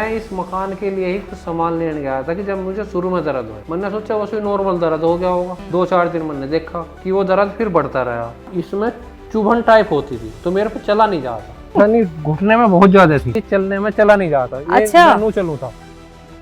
मैं इस मकान के लिए ही कुछ सामान लेने गया था कि जब मुझे शुरू में दर्द हुआ, मैंने सोचा वैसे नॉर्मल दर्द हो गया होगा। 2-4 दिन मैंने देखा कि वो दर्द फिर बढ़ता रहा। इसमें चुभन टाइप होती थी तो मेरे पे चला नहीं जाता, घुटने में बहुत ज्यादा थी, चलने में चला नहीं जाता। अच्छा। नू चलू था,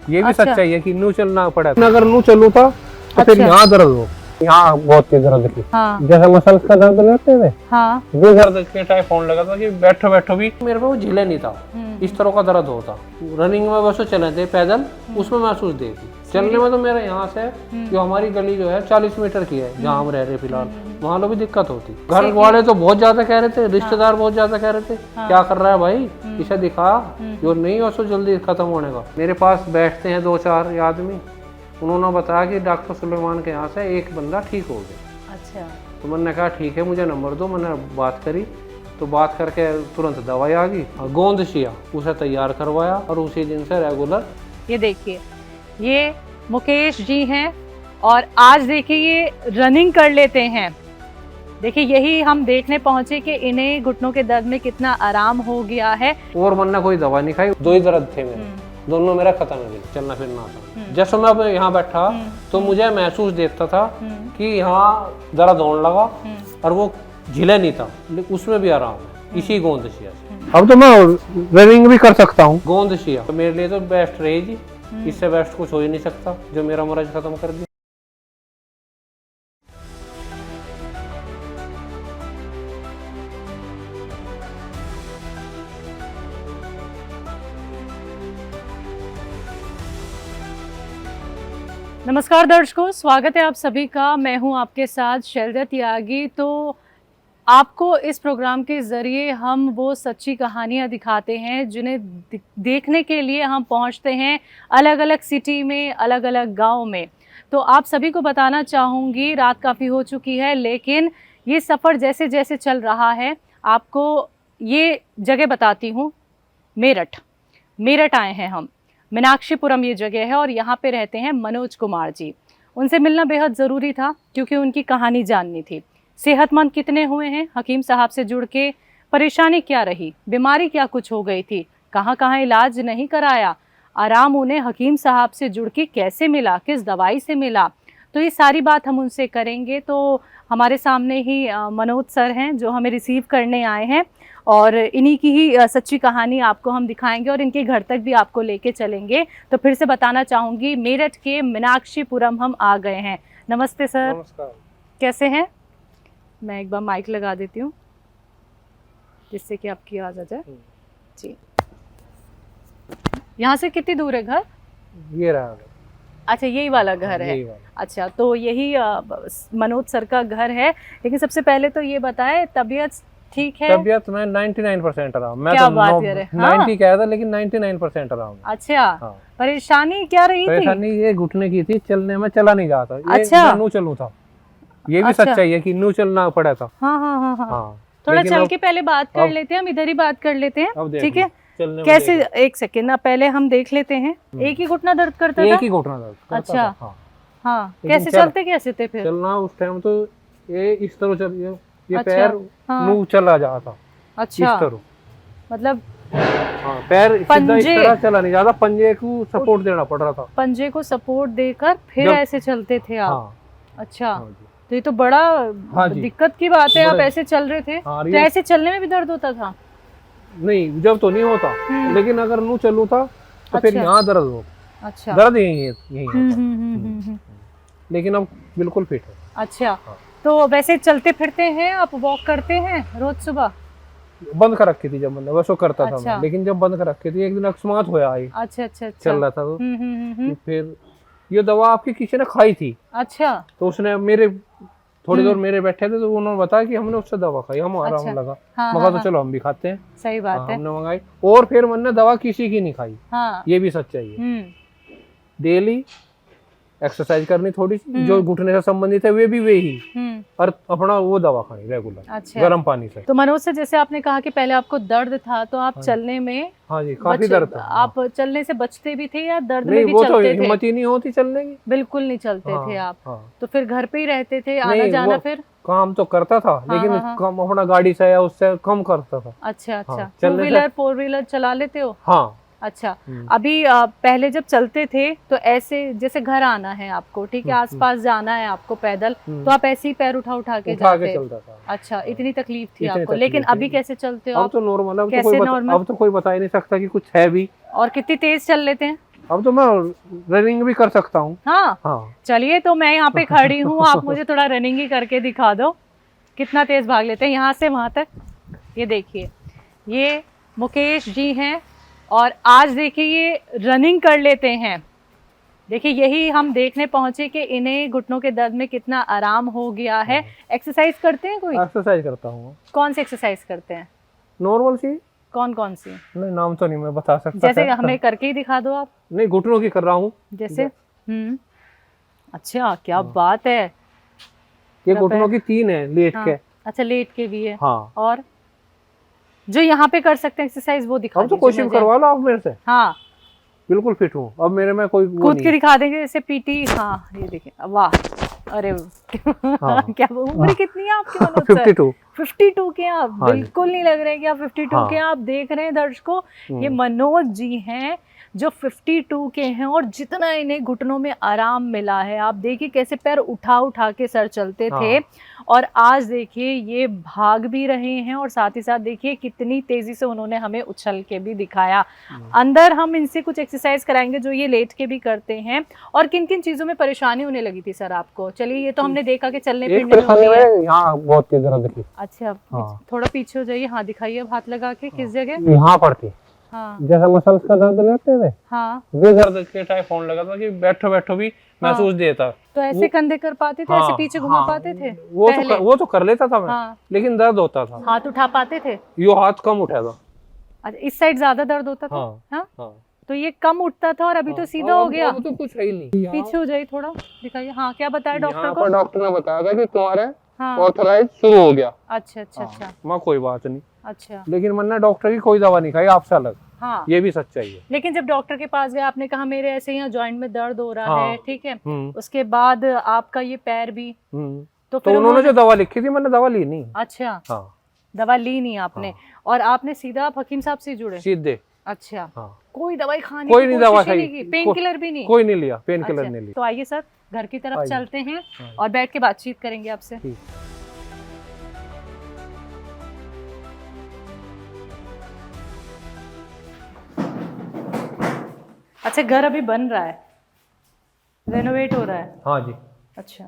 ये भी अच्छा। सच्चाई है कि नू चलना पड़ा। अगर नू चलू था तो फिर यहाँ दर्द हो, यहाँ बहुत तेज दर्द थी। हाँ। जैसे मसल्स का दर्द लेते थे, हाँ। वो दर्द के टाइप होने लगा था कि बैठो बैठो भी मेरे को झिले नहीं था, इस तरह का दर्द होता। रनिंग में वैसे चले थे पैदल, उसमें महसूस देती। चलने में तो मेरे यहाँ से जो हमारी गली जो है 40 मीटर की है जहाँ हम रह रहे फिलहाल, वहाँ लोग भी दिक्कत होती। घर वाले तो बहुत ज्यादा कह रहे थे, रिश्तेदार बहुत ज्यादा कह रहे थे क्या कर रहा है भाई, इसे दिखा, जो नहीं हो सो जल्दी खत्म होने का। मेरे पास बैठते हैं 2-4 आदमी, उन्होंने बताया कि डॉक्टर सुलेमान के यहाँ से एक बंदा ठीक हो गया। अच्छा। तो मैंने कहा ठीक है मुझे नंबर दो। मैंने बात करी तो बात करके तुरंत दवाई आ गई, गोंद शिया उसे तैयार करवाया और उसी दिन से रेगुलर। ये देखिए, ये मुकेश जी हैं और आज देखिए ये रनिंग कर लेते हैं। देखिए यही हम देखने पहुंचे कि इन्हें घुटनों के दर्द में कितना आराम हो गया है। और मैंने कोई दवा नहीं खाई, 2 ही दर्द थे मेरे, दोनों मेरा खत्म हो गया, चलना फिरना था। जैसे मैं अब यहाँ बैठा तो मुझे महसूस देता था कि यहाँ दर्द होने लगा और वो झिले नहीं था, लेकिन उसमें भी आराम है इसी गोंद शिया से। अब तो मैं रनिंग भी कर सकता हूँ। गोंद शिया तो मेरे लिए तो बेस्ट रहेगी, इससे बेस्ट कुछ हो ही नहीं सकता जो मेरा मर्ज खत्म कर दिया। नमस्कार दर्शकों, स्वागत है आप सभी का। मैं हूं आपके साथ शैलजा त्यागी। तो आपको इस प्रोग्राम के ज़रिए हम वो सच्ची कहानियां दिखाते हैं जिन्हें देखने के लिए हम पहुंचते हैं अलग अलग सिटी में, अलग अलग गांव में। तो आप सभी को बताना चाहूँगी, रात काफ़ी हो चुकी है, लेकिन ये सफ़र जैसे जैसे चल रहा है आपको ये जगह बताती हूँ। मेरठ आए हैं हम, मीनाक्षीपुरम ये जगह है और यहाँ पे रहते हैं मनोज कुमार जी। उनसे मिलना बेहद ज़रूरी था क्योंकि उनकी कहानी जाननी थी। सेहतमंद कितने हुए हैं हकीम साहब से जुड़ के, परेशानी क्या रही, बीमारी क्या कुछ हो गई थी, कहाँ कहाँ इलाज नहीं कराया, आराम उन्हें हकीम साहब से जुड़ के कैसे मिला, किस दवाई से मिला, तो ये सारी बात हम उनसे करेंगे। तो हमारे सामने ही मनोज सर हैं जो हमें रिसीव करने आए हैं और इन्हीं की ही सच्ची कहानी आपको हम दिखाएंगे और इनके घर तक भी आपको लेके चलेंगे। तो फिर से बताना चाहूँगी, मेरठ के मीनाक्षीपुरम हम आ गए हैं। नमस्ते सर। नमस्कार। कैसे हैं? मैं एक बार माइक लगा देती हूँ जिससे कि आपकी आवाज़ आ जाए जी। यहाँ से कितनी दूर है घर? ये रहा। अच्छा, यही वाला घर है। अच्छा, तो यही मनोज सर का घर है। लेकिन सबसे पहले तो ये बताएं, तबीयत ठीक है? तबीयत में 99% आराम। मैं क्या तो बात कर रहे हैं? 90 कहा था लेकिन 99% आराम। अच्छा। हाँ। परेशानी क्या रही थी? परेशानी ये घुटने की थी, चलने में चला नहीं जाता। अच्छा। नू चलू था, ये भी अच्छा। सच्चाई है कि नू चलना पड़ा था। हाँ हाँ हाँ हाँ। हाँ। थोड़ा चल के पहले बात कर लेते हैं, हम इधर ही बात कर लेते हैं, ठीक है? कैसे, एक सेकेंड ना, पहले हम देख लेते हैं। एक ही घुटना दर्द करता था? एक ही घुटना दर्द करता था। अच्छा। हाँ, कैसे चलते कैसे थे फिर? चलना उस टाइम तो ये इस तरह चल, ये पैर नू चला जाता। अच्छा। इस तरह मतलब हाँ, पैर सीधा इस तरह चला नहीं जाता, पंजे को सपोर्ट देना पड़ रहा था। पंजे को सपोर्ट देकर फिर ऐसे चलते थे आप? हाँ। अच्छा। तो ये तो बड़ा दिक्कत की बात है, आप ऐसे चल रहे थे। तो ऐसे चलने में भी दर्द होता था? नहीं, जब तो नहीं होता, लेकिन अगर नू चलू था तो फिर यहाँ दर्द हो। अच्छा। दर्द यही होता। लेकिन अब बिल्कुल फिट है। अच्छा। तो वैसे चलते फिरते हैं आप, वॉक करते हैं रोज सुबह? बंद कर रखी थी जब मैंने, वैसे करता था अच्छा। मैं, लेकिन जब बंद कर रखी थी एक दिन अकस्मात होया आई। अच्छा अच्छा अच्छा। चल रहा था तो फिर ये दवा आपकी किसी ने खाई थी। अच्छा। तो उसने मेरे थोड़ी देर मेरे बैठे थे तो उन्होंने बताया कि हमने उससे दवा खाई, हम आराम लगा। मगर तो चलो हम भी खाते हैं। सही बात है। हमने मंगाई और फिर मैंने दवा किसी की नहीं खाई। हाँ। ये भी सच्चाई है। डेली एक्सरसाइज करनी थोड़ी सी, जो घुटने से संबंधित है वे भी वे ही, और अपना वो दवा खानी रेगुलर। अच्छा। गर्म पानी से। तो मनोज से, जैसे आपने कहा कि पहले आपको दर्द था तो आप चलने में, हाँ जी, काफी दर्द था। आप चलने से बचते भी थे या दर्द में भी वो चलते तो थे? हिम्मत ही नहीं होती चलने की, बिल्कुल नहीं चलते थे आप। तो फिर घर पे ही रहते थे, आना जाना? फिर काम तो करता था लेकिन कम, अपना गाड़ी से या उससे कम करता था। अच्छा अच्छा। 2 व्हीलर 4 व्हीलर चला लेते हो? हाँ, अच्छा, अभी पहले जब चलते थे तो ऐसे जैसे घर आना है आपको, ठीक है, आसपास जाना है आपको पैदल, तो आप ऐसे ही पैर उठा उठा के जाते? चलता था। अच्छा, इतनी तकलीफ थी इतनी आपको, तकलीफ लेकिन थी। अभी कैसे चलते हो अब आप? तो नॉर्मल, कैसे नॉर्मल? अब तो कोई बता ही नहीं सकता कि कुछ है भी। और कितनी तेज चल लेते हैं? अब तो मैं रनिंग भी कर सकता हूँ। हाँ, हाँ। चलिए, तो मैं यहाँ पे खड़ी हूँ, आप मुझे थोड़ा रनिंग ही करके दिखा दो, कितना तेज भाग लेते हैं यहाँ से वहाँ तक। ये देखिए, ये मुकेश जी हैं और आज देखिए ये रनिंग कर लेते हैं। देखिए, यही हम देखने पहुंचे कि इन्हें घुटनों के दर्द में कितना आराम हो गया है। एक्सरसाइज करते हैं कोई? एक्सरसाइज करता हूँ। कौन सी एक्सरसाइज करते हैं? नॉर्मल सी। कौन कौन सी? नहीं, नाम तो नहीं मैं बता सकता। जैसे हमें करके ही दिखा दो आप। नहीं, घुटनों की कर रहा हूँ। जैसे अच्छा, क्या बात है। ये घुटनों की 3 है लेट के। अच्छा, लेट के भी है। हाँ। और जो यहाँ पे कर सकते हैं एक्सरसाइज वो दिखा अब तो दीजिए कोशिश मुझे। करवा लो आप मेरे से। हाँ, बिल्कुल फिट हूँ अब, मेरे में कोई वो कूद नहीं के है। दिखा देंगे जैसे पीटी। हाँ, ये देखिए, वाह, अरे हाँ। क्या उम्र कितनी है आपकी मनोज सर? 52। 52 के हैं आप? हाँ जी। बिल्कुल नहीं लग रहे हैं कि आप 52 के हैं। आप देख रहे हैं दर्शकों, ये मनोज जी हैं जो 52 के हैं और जितना इन्हें घुटनों में आराम मिला है, आप देखिए कैसे पैर उठा उठा के सर चलते थे, और आज देखिए ये भाग भी रहे हैं और साथ ही साथ देखिए कितनी तेजी से उन्होंने हमें उछल के भी दिखाया। अंदर हम इनसे कुछ एक्सरसाइज कराएंगे जो ये लेट के भी करते हैं। और किन किन चीजों में परेशानी होने लगी थी सर आपको? चलिए, ये तो हमने देखा कि चलने फिरने में होती है। यहाँ बहुत तेज दर्द थी। अच्छा, थोड़ा पीछे हो जाइए। हाँ, दिखाइए अब हाथ लगा के, किस जगह? यहाँ पर थी। हाँ, जैसा मसल्स का दर्द लेते थे, हाँ, वे दर्द के टाइप होने लगा था कि बैठो बैठो भी महसूस देता। तो ऐसे कंधे कर पाते थे? ऐसे पीछे घुमा पाते थे? वो तो कर लेता था मैं। हाँ। लेकिन दर्द होता था। हाथ उठा पाते थे? यो हाथ कम उठा था। अच्छा, इस साइड ज्यादा दर्द होता था? हाँ, हाँ। तो ये कम उठता था और अभी तो सीधा हो गया। अब तो कुछ है ही नहीं। पीछे हो जाइए थोड़ा, दिखाइए। हाँ, क्या बताया डॉक्टर को? डॉक्टर ने बताया था कि तुम्हारे हाँ। ऑर्थराइटिस शुरू हो गया। अच्छा अच्छा अच्छा मैं कोई बात नहीं। अच्छा, लेकिन मैंने डॉक्टर की कोई दवा नहीं खाई आपसे अलग। हाँ, ये भी सच्चाई है। लेकिन जब डॉक्टर के पास गए, आपने कहा मेरे ऐसे यहाँ जॉइंट में दर्द हो रहा है, ठीक है, उसके बाद आपका ये पैर भी, तो फिर उन्होंने जो दवा लिखी थी मैंने दवा ली नहीं। अच्छा, हाँ। दवा ली नहीं आपने, और आपने सीधा आप हकीम साहब से जुड़े? सीधे। अच्छा, हाँ। कोई दवाई खाने कोई की नहीं, कोशिश दवा ही खाई, नहीं की? पेन किलर भी नहीं? कोई नहीं लिया, पेन किलर अच्छा, नहीं लिया। तो आइए सर, घर की तरफ आइए। चलते हैं और बैठ के बातचीत करेंगे आपसे। ठीक। अच्छा, घर अभी बन रहा है, रेनोवेट हो रहा है? हाँ जी। अच्छा,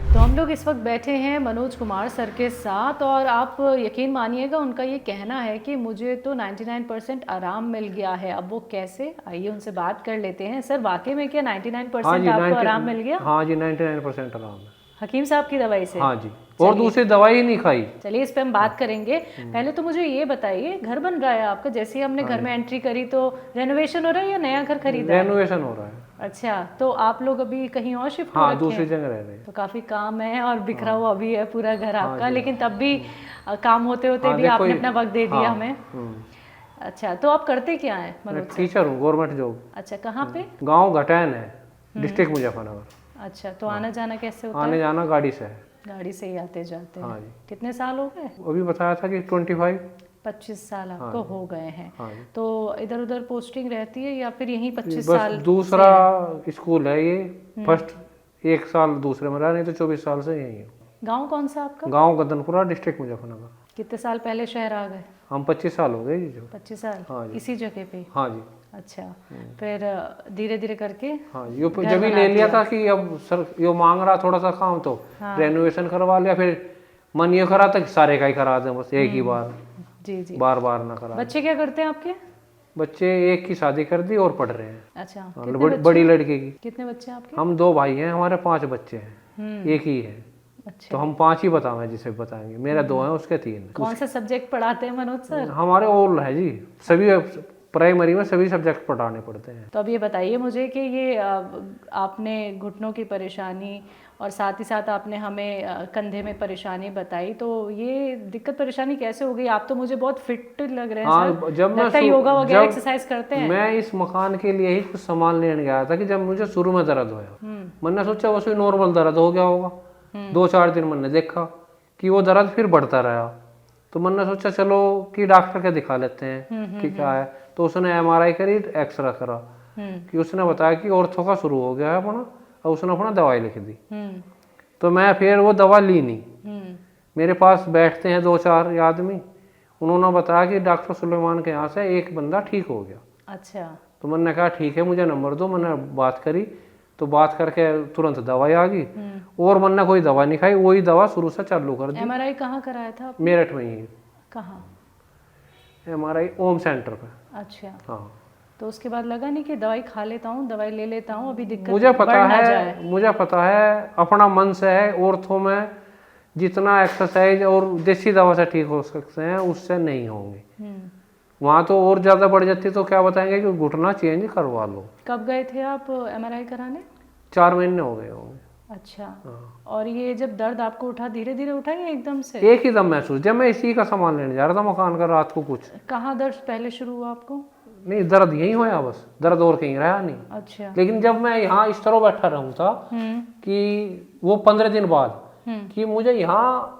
तो हम लोग इस वक्त बैठे हैं मनोज कुमार सर के साथ, और आप यकीन मानिएगा उनका ये कहना है कि मुझे तो 99% आराम मिल गया है। अब वो कैसे, आइए उनसे बात कर लेते हैं। सर, वाकई में क्या 99% आपको आराम मिल गया? हाँ जी, 99% आराम है। हकीम साहब की दवाई से? हाँ जी, और दूसरी दवाई ही नहीं खाई। चलिए, इस पे हम बात करेंगे। पहले तो मुझे ये बताइए, घर बन रहा है आपका, जैसे ही हमने घर में एंट्री करी तो रेनोवेशन हो रहा है या नया घर खरीदा है? रेनोवेशन हो रहा है। अच्छा, तो आप लोग अभी कहीं और शिफ्ट हो हाँ, रखे दूसरी हैं? जगह रह रहे हैं। तो काफी काम है और बिखरा हुआ भी है पूरा घर आपका, लेकिन तब भी काम होते होते भी आपने अपना वक्त दे दिया हमें। अच्छा, तो आप करते क्या हैं मनोज सर? टीचर हूँ, गवर्नमेंट जॉब। अच्छा, कहाँ पे? गाँव घटैन है, डिस्ट्रिक्ट मुजफ्फरनगर। अच्छा, तो आना जाना कैसे होता है? आने जाना गाड़ी से है। गाड़ी से ही आते जाते हैं? हाँ जी। कितने साल हो गए? अभी बताया था कि 25 साल आपको हो गए हैं। हाँ जी। तो इधर उधर पोस्टिंग रहती है या फिर यहीं 25 बस साल? दूसरा स्कूल है ये, फर्स्ट 1 साल दूसरे में रहा, नहीं तो 24 साल से यही है। गांव कौन सा आपका? गांव गदनपुरा, डिस्ट्रिक्ट मुजफ्फरनगर। कितने साल पहले शहर आ गए? हम 25 साल हो गए जी जो। 25 साल? हाँ जी। इसी जगह पे? हाँ जी। अच्छा, फिर धीरे धीरे करके? हाँ, यो जब ही ले लिया था कि अब सर यो मांग रहा थोड़ा सा काम, तो रेनोवेशन करवा लिया। फिर मन ये करा था कि सारे का ही करा दें बस एक ही बार। जी जी। बार बार ना करा। बच्चे क्या करते हैं आपके? बच्चे एक की शादी कर दी और पढ़ रहे हैं। अच्छा, बड़ी लड़के की। कितने बच्चे आपके? हम 2 भाई हैं, हमारे 5 बच्चे हैं, एक ही है। अच्छा, तो हम 5 ही बताएं जिसे बताएंगे। मेरा 2 हैं, उसके 3 हैं। कौन सा सब्जेक्ट पढ़ाते हैं मनोज सर? हमारे ऑल है जी, सभी प्राइमरी में सभी सब्जेक्ट पढ़ाने पड़ते हैं। तो अब ये बताइए मुझे कि ये आपने घुटनों की परेशानी और साथ ही साथ आपने हमें कंधे में परेशानी बताई, तो ये दिक्कत परेशानी कैसे हो गई? आप तो मुझे बहुत फिट लग रहे हैं सर। जब लगता है योगा वगैरह एक्सरसाइज करते हैं। मैं इस मकान के लिए ही कुछ सामान लेने गया था कि जब मुझे शुरू में दर्द होया, मैंने सोचा वो नॉर्मल दर्द हो गया होगा। 2-4 दिन मैंने देखा कि वो दर्द फिर बढ़ता रहा, तो मैंने सोचा चलो कि डॉक्टर के दिखा लेते हैं कि क्या है। तो उसने MRI करी, एक्सरे करा, कि उसने बताया कि ऑर्थो का शुरू हो गया है अपना, और उसने अपना दवाई लिख दी। तो मैं फिर वो दवा ली नहीं। मेरे पास बैठते हैं 2-4 आदमी, उन्होंने बताया कि डॉक्टर सुलेमान के यहाँ से एक बंदा ठीक हो गया। अच्छा। तो मैंने कहा ठीक है, मुझे नंबर दो। मैंने बात करी, तो बात करके तुरंत दवाई आ गई, और मैंने कोई दवा नहीं खाई, वही दवा शुरू से चालू कर दी। MRI कहाँ कराया था आपने? मेरठ में ही। कहाँ? MRI ओम सेंटर पे। अच्छा। हाँ। तो उसके बाद लगा नहीं कि दवाई खा लेता हूँ, दवाई ले लेता हूँ, अभी दिक्कत मुझे पता बढ़ ना है, जाए। मुझे पता है अपना मन से है, ऑर्थो में जितना एक्सरसाइज और देसी दवा से ठीक हो सकते हैं उससे नहीं होंगे। वहाँ तो और ज्यादा बढ़ जाती तो क्या बताएंगे कि घुटना चेंज करवा लो। कब गए थे आप MRI कराने? 4 महीने हो गए होंगे। अच्छा। हाँ। और ये जब दर्द आपको उठा, धीरे धीरे उठा या एकदम से? एक ही दम महसूस, जब मैं इसी का सामान लेने जा रहा था मकान का रात को। कुछ कहाँ दर्द पहले शुरू हुआ आपको? नहीं, दर्द यही होया, बस दर्द और कहीं रहा नहीं। अच्छा। लेकिन जब मैं यहाँ इस तरह बैठा रहूँ था कि वो 15 दिन बाद कि मुझे यहाँ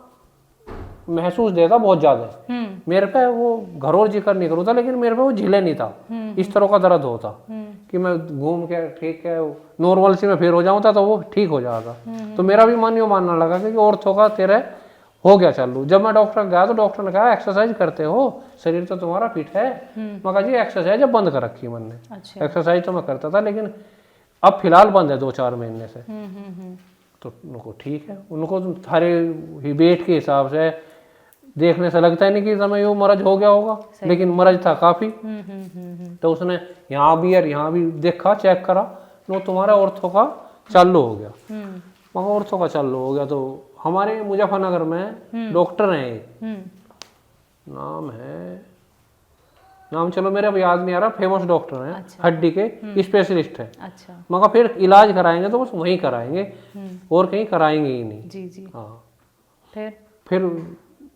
महसूस देता बहुत ज्यादा। मेरे पे वो घर और जिक्र नहीं करूँ था, लेकिन मेरे पे वो झिले नहीं था। इस तरह का दर्द होता कि मैं घूम के ठीक है नॉर्मल सी में फिर हो जाऊँ था तो वो ठीक हो जाता। तो मेरा भी मन यूँ मानने लगा कि ऑर्थो का तेरे हो गया चालू। जब मैं डॉक्टर गया तो डॉक्टर ने कहा एक्सरसाइज करते हो, शरीर तो तुम्हारा फिट है। मैं कहा जी एक्सरसाइज अब बंद कर रखी है मैंने। अच्छा। एक्सरसाइज तो मैं करता था, लेकिन अब फिलहाल बंद है 2-4 महीने से। तो उनको ठीक है, उनको सारे वेट के हिसाब से देखने से लगता है नहीं कि समय वो मरज हो गया होगा, लेकिन मरज था काफी। तो उसने यहाँ भी और यहाँ भी देखा, चेक करा, तो तुम्हारा ऑर्थो का चालू हो गया। मगर ऑर्थो का चालू हो गया तो हमारे मुजफ्फरनगर में डॉक्टर हैं एक, नाम चलो मेरे अब याद नहीं आ रहा, फेमस डॉक्टर हैं। अच्छा। हड्डी के स्पेशलिस्ट है। अच्छा। मगर फिर इलाज कराएंगे तो बस वहीं कराएंगे, और कहीं कराएंगे ही नहीं। जी जी। हाँ। फिर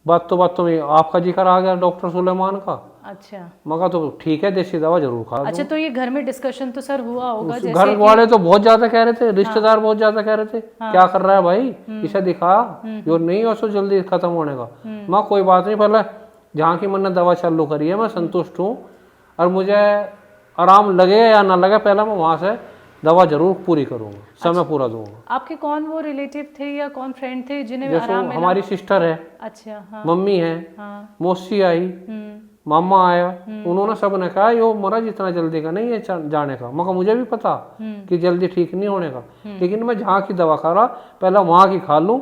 बातों में आपका जिक्र आ गया डॉक्टर सुलेमान का। अच्छा। मगर तो ठीक है, देसी दवा जरूर खा। अच्छा, तो ये घर में डिस्कशन तो सर हुआ होगा, जैसे घर वाले तो बहुत ज्यादा कह रहे थे, रिश्तेदार बहुत ज्यादा कह रहे थे, क्या कर रहा है भाई, इसे दिखा, जो नहीं हो सो जल्दी खत्म होने का। माँ कोई बात नहीं, पहले जहाँ की मैंने दवा चालू करी है मैं संतुष्ट हूँ, और मुझे आराम लगे या ना लगे पहले मैं वहाँ से दवा जरूर पूरी करूंगा। अच्छा। समय पूरा दूंगा। आपके कौन वो रिलेटिव थे या कौन फ्रेंड थे जिन्हें आराम मिला? हमारी सिस्टर है। अच्छा। हाँ। मम्मी है। हाँ। मौसी आई, मामा आया, उन्होंने सब ने कहा यो मरज इतना जल्दी का नहीं है जाने का। मगर मुझे भी पता कि जल्दी ठीक नहीं होने का, लेकिन मैं जहाँ की दवा खा रहा पहले वहाँ की खा लूँ,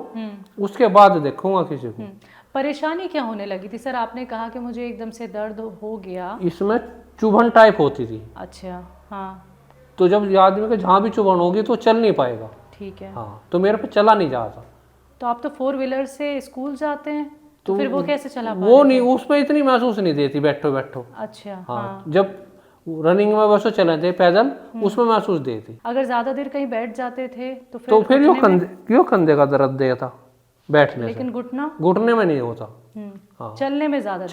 उसके बाद देखूंगा किसी को। परेशानी क्या होने लगी थी सर? आपने कहा कि मुझे एकदम से दर्द हो गया। इसमें चुभन टाइप होती थी। अच्छा। हाँ। तो जब आदमी को जहाँ भी चुभन होगी तो चल नहीं पाएगा। ठीक है। हाँ। तो मेरे पे चला नहीं जाता। तो आप तो 4 व्हीलर से स्कूल जाते हैं, तो फिर वो कैसे चला पाते? वो नहीं, उसमें इतनी महसूस नहीं देती बैठो। अच्छा। हाँ। जब रनिंग में बस चले थे पैदल, उसमें महसूस देती। अगर ज्यादा देर कहीं बैठ जाते थे तो फिर क्यों कंधे का दर्द देता बैठने, लेकिन घुटने में नहीं होता। हाँ। चलने में ज्यादा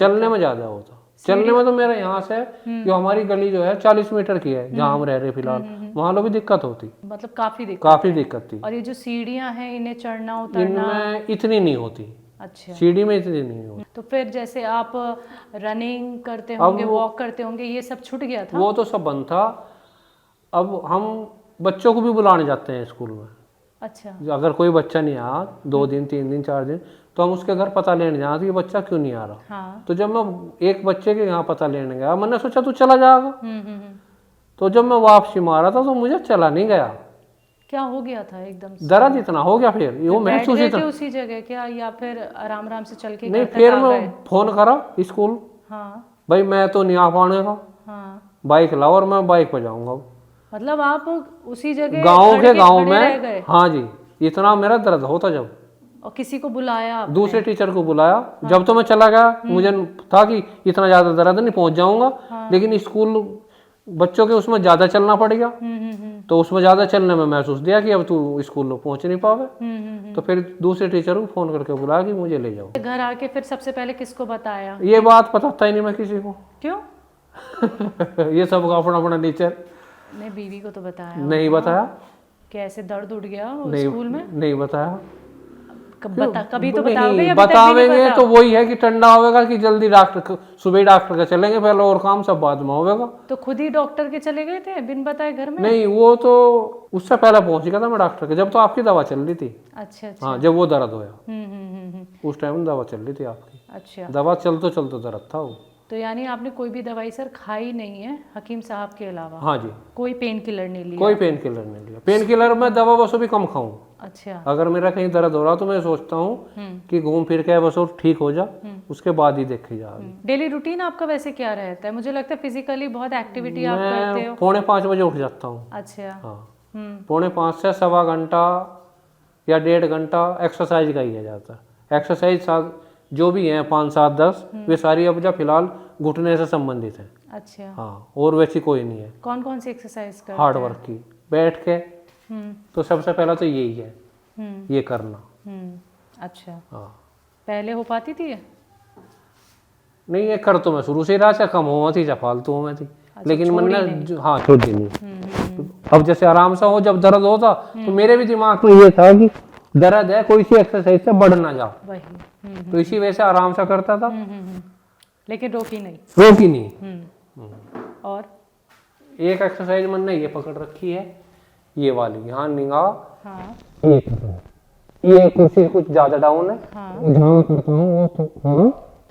होता। चलने में तो मेरा यहाँ से जो हमारी गली जो है 40 मीटर की है जहाँ हम रह रहे फिलहाल, वहाँ लोग भी दिक्कत होती, मतलब काफी दिक्कत थी। और ये जो सीढ़ियाँ हैं इन्हें चढ़ना उतरना, इनमें इतनी नहीं होती। अच्छा। सीढ़ी में इतनी नहीं होती। तो फिर जैसे आप रनिंग करते होंगे, वॉक करते होंगे, ये सब छूट गया था? वो तो सब बंद था। अब हम बच्चों को भी बुलाने जाते हैं स्कूल में। अच्छा। अगर कोई बच्चा नहीं आया 2 दिन 3 दिन 4 दिन, तो हम उसके घर पता लेने जाए कि ये बच्चा क्यों नहीं आ रहा। हाँ। तो जब मैं एक बच्चे के यहाँ पता लेने गया, मैंने सोचा तू चला जाएगा। तो जब मैं वापसी मारा था तो मुझे चला नहीं गया। क्या हो गया था? एकदम दर्द इतना हो गया, फिर वो महसूस इतना उसी जगह क्या, या फिर आराम से चल के? नहीं, फिर मैं फोन करा स्कूल। हाँ। भाई मैं तो नहीं आ पाने का। हाँ। बाइक लाओ और मैं बाइक पे जाऊंगा। मतलब आप उसी जगह गाँव में? हाँ जी, इतना मेरा दर्द होता। जब और किसी को बुलाया आपने? दूसरे टीचर को बुलाया। हाँ। जब तो मैं चला गया, मुझे था कि इतना ज्यादा दर्द नहीं, पहुंच जाऊंगा। हाँ। लेकिन स्कूल बच्चों के उसमें ज्यादा चलना पड़ गया। तो उसमें ज्यादा चलने में महसूस दिया कि अब तू स्कूल पहुंच नहीं पावे। तो फिर दूसरे टीचर को फोन करके बुलाया कि मुझे ले जाओ। घर आके फिर सबसे पहले किसको बताया? ये बात बताता ही नहीं मैं किसी को। क्यों? ये सब अपना नेचर। नहीं, बीवी को तो बताया? नहीं बताया। कैसे दर्द उठ गया स्कूल में? नहीं बताया। कभी तो नहीं, बताओगे या अभी तक भी नहीं बतावेंगे पता? तो वही है कि ठंडा होगा कि जल्दी सुबह ही डॉक्टर का चलेंगे पहले, और काम सब बाद में होगा। तो खुद ही डॉक्टर के चले गए थे बिन बताए घर में? नहीं, वो तो उससे पहले पहुंच गया था मैं डॉक्टर के, जब तो आपकी दवा चल रही थी। अच्छा अच्छा। हाँ, जब वो दर्द होया हम्म। उस टाइम दवा चल रही थी आपकी। अच्छा, दवा चलते चलते दर्द था वो। तो यानी आपने कोई भी दवाई सर खाई नहीं है हकीम साहब के अलावा? हाँ जी, कोई पेन किलर नहीं लिया? कोई पेन किलर नहीं लिया। पेन किलर मैं दवा बसो भी कम खाऊं। अच्छा। अगर मेरा कहीं दर्द हो रहा तो मैं सोचता हूँ कि घूम फिर के बस और ठीक हो जा, उसके बाद ही देखी जा। डेली रूटीन आपका वैसे क्या रहता है? मुझे लगता है फिजिकली बहुत एक्टिविटी आप करते हो। मैं 4:45 उठ जाता हूँ। अच्छा। हाँ, 4:45 से सवा घंटा या 1.5 घंटा एक्सरसाइज का ही है जाता है। एक्सरसाइज जो भी है 5, 7, 10 वे सारी अब जब फिलहाल घुटने से संबंधित है। अच्छा। हाँ, और वैसी कोई नहीं है। कौन कौन सी एक्सरसाइज करते हार्ड वर्क की, बैठ के हम्म तो सबसे पहला तो यही है, हम्म ये करना। अच्छा। हाँ, पहले हो पाती थी ये? नहीं, ये कर तो मैं शुरू से ही रहा, चाहे कम हुआ थी चाहे फालतू में थी, लेकिन छोड़ी मैंने नहीं। हाँ छोड़ दी नहीं। अब जैसे आराम से हो, जब दर्द होता तो मेरे भी दिमाग में ये था कि दर्द है, कोई सी एक्सरसाइज से बढ़ ना जा, वही। तो इसी वजह से आराम से करता था। लेकिन रोकी नहीं। रोकी नहीं। और एक एक्सरसाइज मैंने ये पकड़ रखी है, ये वाली, यहाँ निगाह, हाँ ये कुर्सी कुछ ज्यादा डाउन है, हाँ। जहाँ करता हूँ वो थोड़ा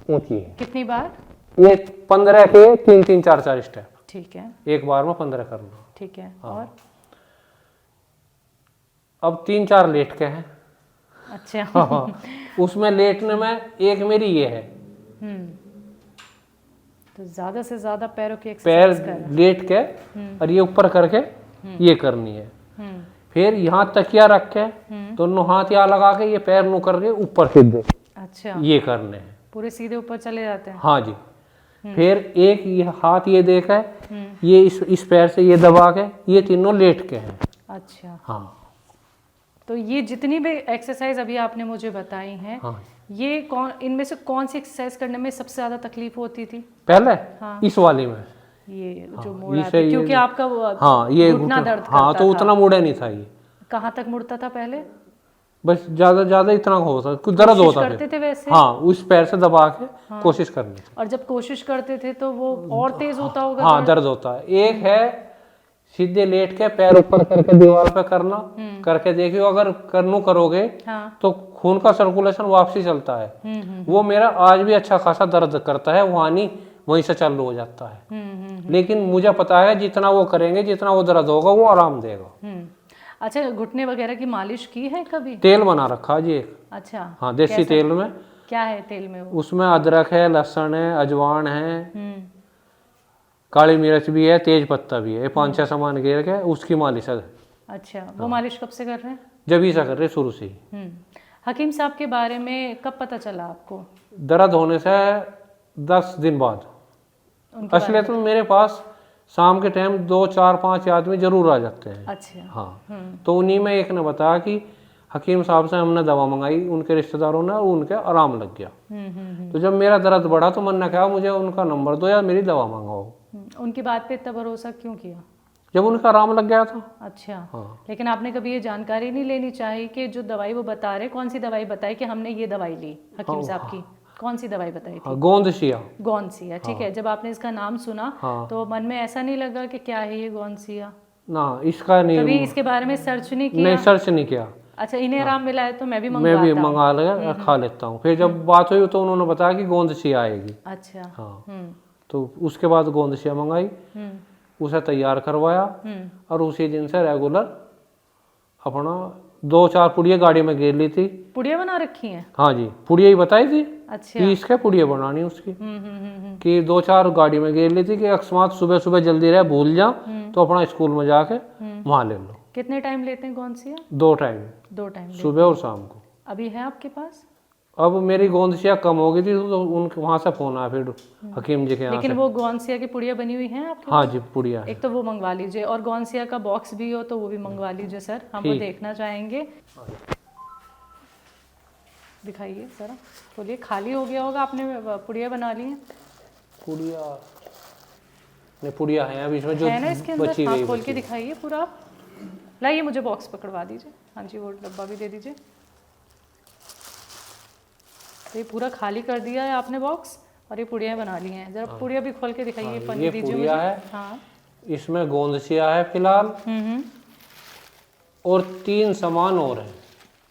ऊंची है। कितनी बार? ये 15 के 3-3, 4-4 स्टेप, ठीक है एक बार में 15 करना। ठीक है। हाँ। और अब 3-4 लेट के हैं। अच्छा। हाँ, उसमें लेटने में एक मेरी ये है, तो ज्यादा से ज्यादा पैरों की पैर एक्सरसाइज कर। लेट के और ये ऊपर करके ये करनी है। फिर यहाँ तकिया रख के दोनों हाथ यहाँ लगा के ये पैर नु करके ऊपर सीधे अच्छा, ये करने हैं। पूरे सीधे ऊपर चले जाते हैं? हाँ जी। फिर एक ये हाथ ये देखा है, ये इस पैर से ये दबा के, ये तीनों लेट के हैं। अच्छा। हाँ तो ये जितनी भी एक्सरसाइज अभी आपने मुझे बताई हैं, हाँ। ये इनमें से कौन सी एक्सरसाइज करने में सबसे ज्यादा तकलीफ होती थी? पहले हाँ। इस वाली में ये जो हाँ, मोड़ इसे आती, ये- क्योंकि आपका हाँ, ये घुटना दर्द हाँ, करता तो था। उतना मुड़े नहीं था ये, कहाँ तक मुड़ता था पहले? बस ज्यादा इतना होता, कुछ दर्द कोशिश होता करते फिर। थे वैसे? हाँ, उस पैर से दबा के कोशिश करनी। और जब कोशिश करते थे तो वो और तेज होता होगा? हाँ, दर्द होता है। एक है सीधे लेट के पैर ऊपर करके दीवार पे करना, करके देखियो, अगर करोगे हाँ। तो खून का सर्कुलेशन वापसी चलता है। वो मेरा आज भी अच्छा खासा दर्द करता है, वहां नहीं, वहीं से चालू हो जाता है। लेकिन मुझे पता है जितना वो करेंगे, जितना वो दर्द होगा वो आराम देगा। अच्छा, घुटने वगैरह की मालिश की है कभी? तेल बना रखा जी एक। अच्छा। हाँ, देसी तेल में। क्या है तेल में वो? उसमें अदरक है, लहसुन है, अजवान है, काली मिर्च भी है, तेज पत्ता भी है, 5-6 सामान घेर के उसकी मालिश है। अच्छा, वो मालिश कब से कर रहे हैं? जब ही से कर रहे, शुरू से ही। हकीम साहब के बारे में कब पता चला आपको? दर्द होने से 10 दिन बाद। उनके असलियत में मेरे पास शाम के टाइम 2, 4, 5 आदमी जरूर आ जाते हैं। अच्छा। हाँ, तो उन्हीं में एक ने बताया कि हकीम साहब से हमने दवा मंगाई, उनके रिश्तेदारों ने, और उनके आराम लग गया। तो जब मेरा दर्द बढ़ा तो मैंने कहा मुझे उनका नंबर दो या मेरी दवा मंगाओ। उनकी बात पे इतना भरोसा क्यों किया? जब उनका आराम लग गया था। अच्छा। हाँ। लेकिन आपने कभी ये जानकारी नहीं लेनी चाहिए कि जो दवाई वो बता रहे, कौन सी दवाई बताई कि हमने ये दवाई ली हकीम साहब की? कौन सी दवाई बताई थी? हाँ, गोंदशिया। गौनसिया, ठीक है। जब आपने इसका नाम सुना तो मन में ऐसा नहीं लगा कि क्या है ये गौनसिया? ना, इसका नहीं, कभी इसके बारे में सर्च नहीं किया? नहीं, सर्च नहीं किया। अच्छा, इन्हें आराम मिला है तो मैं भी मैं मंगवाता भी हूँ। मंगा लगा खा लेता हूँ। फिर जब बात हुई तो उन्होंने बताया कि गोंदशिया आएगी। अच्छा। हाँ, तो उसके बाद गोंदशिया मंगाई, उसे तैयार करवाया, और उसी दिन से रेगुलर अपना 2-4 पुड़िया गाड़ी में घेर ली थी। पुड़िया बना रखी हैं? हाँ जी, पुड़िया ही बताई थी, अच्छा। पीस के पुड़िया बनानी उसकी। कि 2-4 गाड़ी में घेर ली थी कि अकस्मात सुबह सुबह जल्दी रहे, भूल जा तो अपना स्कूल में जाके वहाँ ले लो। कितने टाइम लेते हैं गौनसिया? 2 टाइम, 2 टाइम सुबह और शाम को। अभी है आपके पास? अब मेरी गोंदशिया कम हो गई थी तो उनके वहाँ से फोन आया फिर हकीम जी के यहाँ लेकिन से। वो गौनसिया की पुड़िया बनी हुई है आपके? हाँ जी, पुड़िया है। एक तो वो मंगवा लीजिए, और गौनसिया का बॉक्स भी हो तो वो भी मंगवा लीजिए सर, हम वो ठीक। देखना चाहेंगे। दिखाइए जरा, बोलिए। खाली हो गया होगा, आपने पुड़िया बना ली है? पुड़िया नहीं, पुड़िया है अभी इसमें जो है ना इसके अंदर? बची हाँ, हुई खोल के दिखाइए पूरा आप। लाइए, मुझे बॉक्स पकड़वा दीजिए। हाँ जी, वो डब्बा भी दे दीजिए। तो ये पूरा खाली कर दिया है आपने बॉक्स और ये पुड़िया बना ली हैं। जरा पुड़िया भी खोल के दिखाइए, ये पनीर दीजिए पुड़िया मुझे। है, हाँ। इसमें गोंदसिया है फिलहाल, और 3 सामान और हैं,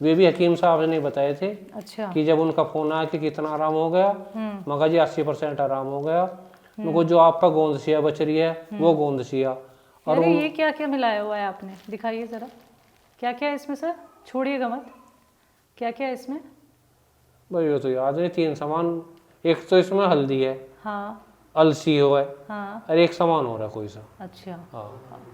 वे भी हकीम साहब ने बताए थे। अच्छा। कि जब उनका फोन आया कि कितना आराम हो गया, मगर जी 80% आराम हो गया, उनको जो आपका गोंदसिया बच रही है वो गोंदसिया। और अरे ये क्या क्या मिलाया हुआ है आपने, दिखाइए ज़रा, क्या क्या है इसमें सर, छोड़िएगा मत, क्या क्या है इसमें? भाई ये तो याद नहीं, 3 सामान, एक तो इसमें हल्दी है, हाँ अलसी हो है, हाँ। और एक सामान हो रहा है कोई सा। अच्छा, हाँ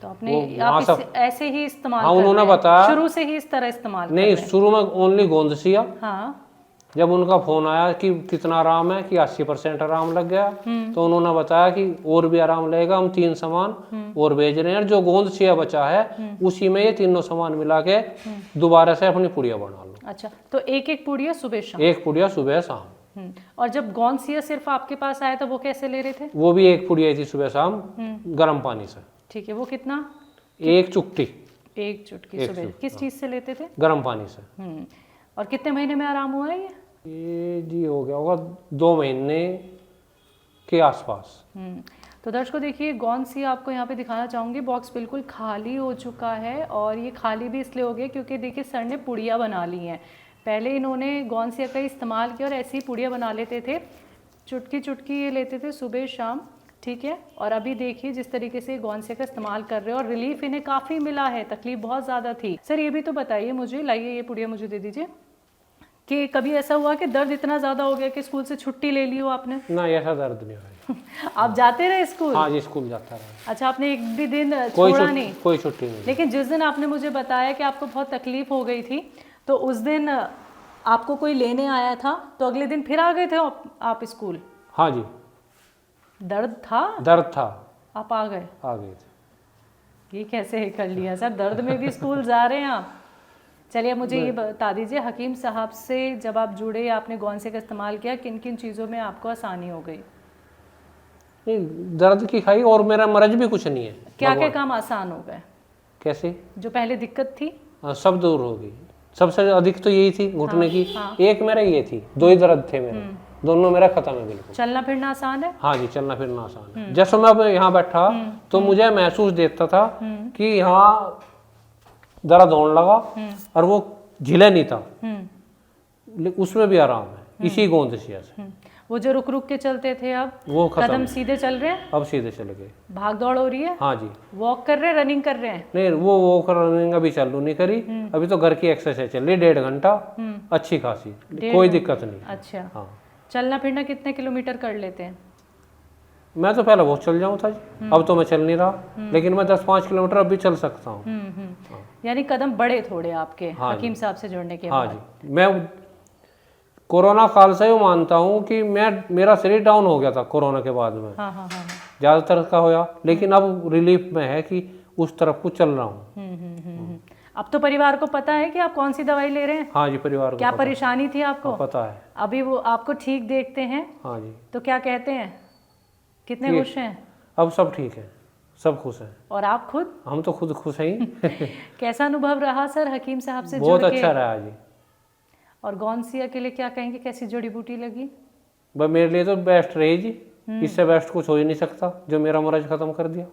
तो आपने वो आप वहाँ इसे सब, ऐसे ही इस्तेमाल हाँ कर उन्होंने रहे हैं? बताया, शुरू से ही इस तरह इस्तेमाल कर नहीं रहे हैं? शुरू में ओनली गोंदसिया। हाँ। जब उनका फोन आया कि कितना आराम है, कि 80% आराम लग गया, तो उन्होंने बताया कि और भी आराम लगेगा, हम 3 सामान और भेज रहे हैं, जो गोंदसिया बचा है उसी में ये तीनों सामान मिला के दोबारा से अपनी पुड़िया बना लो। अच्छा, तो एक एक पुड़िया सुबह शाम? एक पुड़िया सुबह शाम। और जब गोंदसिया सिर्फ आपके पास आया था वो कैसे ले रहे थे? वो भी एक पुड़िया थी सुबह शाम, गर्म पानी से। ठीक है, वो कितना? एक चुटकी, एक चुटकी सुबह। किस चीज़ से लेते थे? गर्म पानी से। और कितने महीने में आराम हुआ है ये जी हो गया होगा 2 महीने के आसपास। तो दर्शकों देखिए, गोंदसिया आपको यहाँ पे दिखाना चाहूँगी, बॉक्स बिल्कुल खाली हो चुका है, और ये खाली भी इसलिए हो गया क्योंकि देखिए सर ने पुड़िया बना ली हैं। पहले इन्होंने गोंदसिया का इस्तेमाल किया और ऐसी ही पुड़िया बना लेते थे, चुटकी चुटकी ये लेते थे सुबह शाम, ठीक है। और अभी देखिए जिस तरीके से गोंदसिया का इस्तेमाल कर रहे हो और रिलीफ इन्हें काफ़ी मिला है, तकलीफ बहुत ज़्यादा थी। सर ये भी तो बताइए मुझे, लाइए ये पुड़िया मुझे दे दीजिए, कि कभी ऐसा हुआ कि दर्द इतना ज़्यादा हो गया कि स्कूल से छुट्टी ले ली हो आपने? ना, ऐसा दर्द नहीं हुआ। आप जाते रहे स्कूल? हाँ जी, स्कूल जाता रहा। अच्छा, आपने एक भी दिन छोड़ा नहीं? कोई छुट्टी नहीं। लेकिन जिस दिन आपने मुझे बताया कि आपको बहुत तकलीफ हो गई थी, तो उस दिन आपको कोई लेने आया था, तो अगले दिन फिर आ गए थे आप स्कूल? हाँ जी। दर्द था? दर्द था, आप आ गए थे। ये कैसे कर लिया सर, दर्द में भी स्कूल जा रहे हैं आप? चलिए मुझे ये बता दीजिए, हकीम साहब से जब आप जुड़े, आपने गोंदसिया का इस्तेमाल किया, किन किन चीज़ों में आपको आसानी हो गई? नहीं, दर्द की खाई, और मेरा मर्ज भी कुछ नहीं है। क्या क्या काम आसान हो गए? कैसे? जो पहले दिक्कत थी सब दूर हो गई। सबसे अधिक तो यही थी घुटने की। हाँ। एक मेरा ये थी, 2 ही दर्द थे मेरे, दोनों मेरा खत्म है बिल्कुल। चलना फिरना आसान है? हाँ जी, चलना फिरना आसान है। जैसे मैं अब यहाँ बैठा तो मुझे महसूस देता था कि यहाँ दर्द होने लगा, और वो झिले नहीं था, उसमें भी आराम है इसी गोंदसिया से। वो जो रुक रुक के चलते थे, अब वो खत्म कदम है। सीधे चल रहे हैं? अब सीधे चले गए। भाग दौड़ हो रही है? हाँ जी। वॉक कर रहे हैं, रनिंग कर रहे हैं? नहीं, वो रनिंग अभी चालू नहीं करी, अभी तो घर की एक्सरसाइज चल रही, 1.5 घंटा अच्छी खासी, कोई दिक्कत नहीं। अच्छा। हाँ। चलना फिरना कितने किलोमीटर कर लेते हैं? मैं तो पहले बहुत चल जाऊँ था जी, अब तो मैं चल नहीं रहा, लेकिन मैं 10-5 किलोमीटर अब भी चल सकता हूँ। यानी कदम बड़े थोड़े आपके, हाँ हकीम साहब से जुड़ने के हाँ बाद? जी। मैं कोरोना काल से ही मानता हूँ कि मेरा शरीर डाउन हो गया था कोरोना के बाद में, हाँ हाँ हाँ। ज़्यादातर का होया, लेकिन अब रिलीफ में है कि उस तरफ को चल रहा हूँ। अब तो परिवार को पता है कि आप कौन सी दवाई ले रहे हैं? हाँ जी, परिवार को क्या पता, परेशानी थी आपको? पता है। अभी वो आपको ठीक देखते हैं? हाँ जी। तो क्या कहते हैं, कितने खुश हैं? अब सब ठीक है, सब खुश हैं। और आप खुद? हम तो खुद खुश हैं। कैसा अनुभव रहा सर हकीम साहब से बहुत जुड़ के? अच्छा रहा जी। और गोंदसिया के लिए क्या कहेंगे, कैसी जड़ी बूटी लगी? बस मेरे लिए तो बेस्ट रही जी, इससे बेस्ट कुछ हो ही नहीं सकता, जो मेरा मर्ज खत्म कर दिया।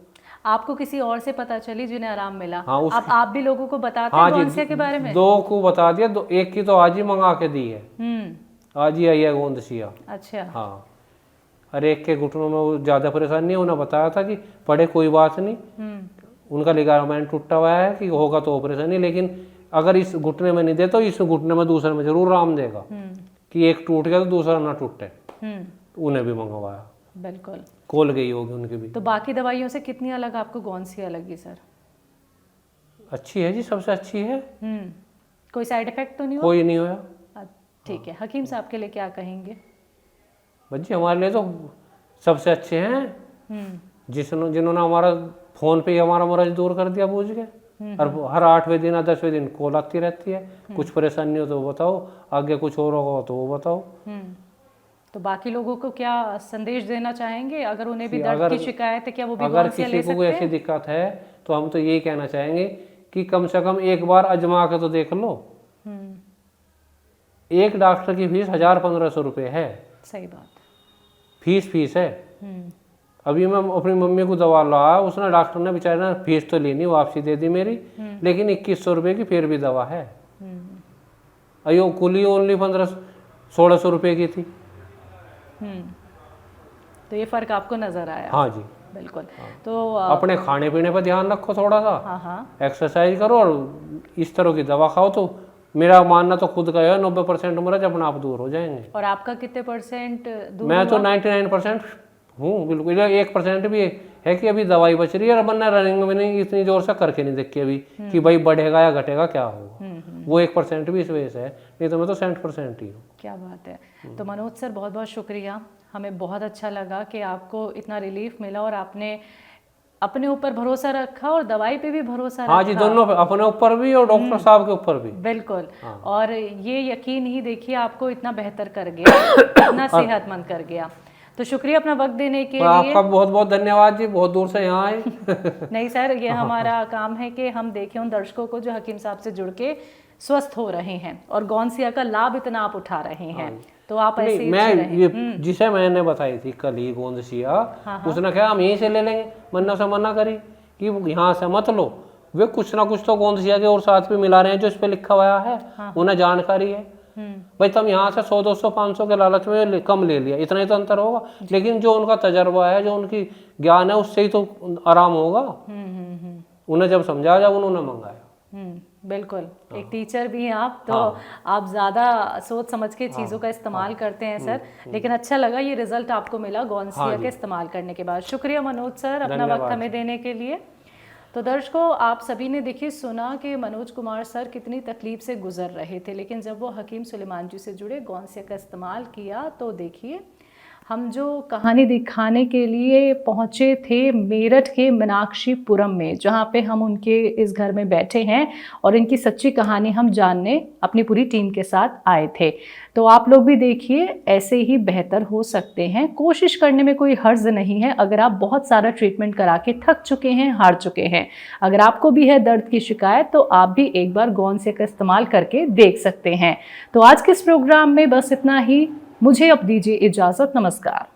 आपको किसी और से पता चली जिन्हें आराम मिला? हाँ, अब आप भी लोगों को बताते हाँ हैं जी, गोंदसिया के बारे में? 2 को बता दिया, एक की तो आज ही मंगा के दी है, आज ही आई है गोंदसिया। अच्छा। हाँ, अरे एक के घुटनों में वो ज़्यादा परेशान नहीं, उन्हें बताया था कि पड़े कोई बात नहीं, उनका लिगामेंट टूटा हुआ है, कि होगा तो ऑपरेशन नहीं, लेकिन अगर इस घुटने में नहीं दे तो इस घुटने में दूसरे में जरूर आराम देगा, कि एक टूट गया तो दूसरा ना टूटे। उन्हें भी मंगवाया, बिल्कुल। खोल गई होगी उनकी भी। तो बाकी दवाइयों से कितनी अलग आपको गोंदसिया लगी सर? अच्छी है जी, सबसे अच्छी है। कोई साइड इफेक्ट तो नहीं हुआ? कोई नहीं हुआ। ठीक है, हकीम साहब के लिए क्या कहेंगे? बच्चे हमारे लिए तो सबसे अच्छे हैं, जिन्होंने हमारा फोन पे ही हमारा मर्ज दूर कर दिया पूछ के, और हर 8वें दिन या 10वें दिन कॉल आती रहती है, कुछ परेशानी हो तो वो बताओ, आगे कुछ और होगा तो वो बताओ। तो बाकी लोगों को क्या संदेश देना चाहेंगे, अगर उन्हें भी दर्द की शिकायत है, क्या वो भी गोंदसिया ले सकते हैं? अगर किसी को ऐसी दिक्कत है तो हम तो यही कहना चाहेंगे कि कम से कम एक बार आजमा के तो देख लो। एक डॉक्टर की फीस 1000-1500 रुपये है। सही बात। फीस है। अभी मैं अपनी मम्मी को दवा लाया, उसने डॉक्टर ने बेचारे ने फीस तो लेनी, वापसी दे दी मेरी, लेकिन 2100 रुपये की फिर भी दवा है। अयो कुली ओनली 1500-1600 रुपये की थी। तो ये फर्क आपको नजर आया? हाँ जी बिल्कुल। तो अपने खाने पीने पर ध्यान रखो थोड़ा सा, हाँ, एक्सरसाइज करो और इस तरह की दवा खाओ, तो मेरा मानना तो खुद का है 90% मरीज अपने आप दूर हो जाएंगे। और आपका कितने % दूर? मैं तो 99% हूँ बिल्कुल। 1% भी है कि अभी दवाई बच रही है, और वरना रनिंग में नहीं इतनी जोर से करके नहीं देखी अभी कि भाई बढ़ेगा या घटेगा क्या होगा। वो 1% भी इस वजह से है, नहीं तो मैं तो 100% ही हूँ। क्या बात है। तो मनोज सर बहुत बहुत शुक्रिया, हमें बहुत अच्छा लगा कि आपको इतना रिलीफ मिला और आपने अपने ऊपर भरोसा रखा और दवाई पे भी भरोसा रखा। हाँ जी, दोनों पे, अपने ऊपर भी और डॉक्टर साहब के ऊपर भी। बिल्कुल। और ये यकीन ही देखिए आपको इतना बेहतर कर गया, इतना सेहतमंद कर गया। तो शुक्रिया अपना वक्त देने के लिए। आपका बहुत बहुत धन्यवाद जी, बहुत दूर से यहाँ आए। नहीं सर, ये हमारा काम है कि हम देखें उन दर्शकों को जो हकीम साहब से जुड़ के स्वस्थ हो रहे हैं और गौनसिया का लाभ इतना आप उठा रहे हैं। तो आप ऐसे ही मैं ये जिसे मैंने बताई थी कल ही गोंदसिया, उसने कहा हम यहीं से ले लेंगे, मन्ना से मना करी कि यहाँ से मत लो। वे कुछ ना कुछ तो गोंदसिया के और साथ भी मिला रहे हैं जो इस पे लिखा हुआ है, उन्हें जानकारी है। भाई तुम यहाँ से 100, 200, 500 के लालच में कम ले लिया, इतना ही तो अंतर होगा, लेकिन जो उनका तजर्बा है, जो उनकी ज्ञान है, उससे ही तो आराम होगा। उन्हें जब समझा जब उन्होंने मंगाया। बिल्कुल। एक टीचर भी हैं आप, तो आप ज़्यादा सोच समझ के चीज़ों का इस्तेमाल करते हैं सर। लेकिन अच्छा लगा ये रिजल्ट आपको मिला गौनसिया के इस्तेमाल करने के बाद। शुक्रिया मनोज सर अपना वक्त हमें देने के लिए। तो दर्शकों, आप सभी ने देखिए सुना कि मनोज कुमार सर कितनी तकलीफ से गुजर रहे थे, लेकिन जब वो हकीम सुलेमान जी से जुड़े, गौनसिया का इस्तेमाल किया, तो देखिए हम जो कहानी दिखाने के लिए पहुँचे थे मेरठ के मीनाक्षीपुरम में, जहाँ पे हम उनके इस घर में बैठे हैं और इनकी सच्ची कहानी हम जानने अपनी पूरी टीम के साथ आए थे। तो आप लोग भी देखिए, ऐसे ही बेहतर हो सकते हैं। कोशिश करने में कोई हर्ज नहीं है। अगर आप बहुत सारा ट्रीटमेंट करा के थक चुके हैं, हार चुके हैं, अगर आपको भी है दर्द की शिकायत, तो आप भी एक बार गौनसिया का इस्तेमाल करके देख सकते हैं। तो आज के इस प्रोग्राम में बस इतना ही। मुझे अब दीजिए इजाज़त। नमस्कार।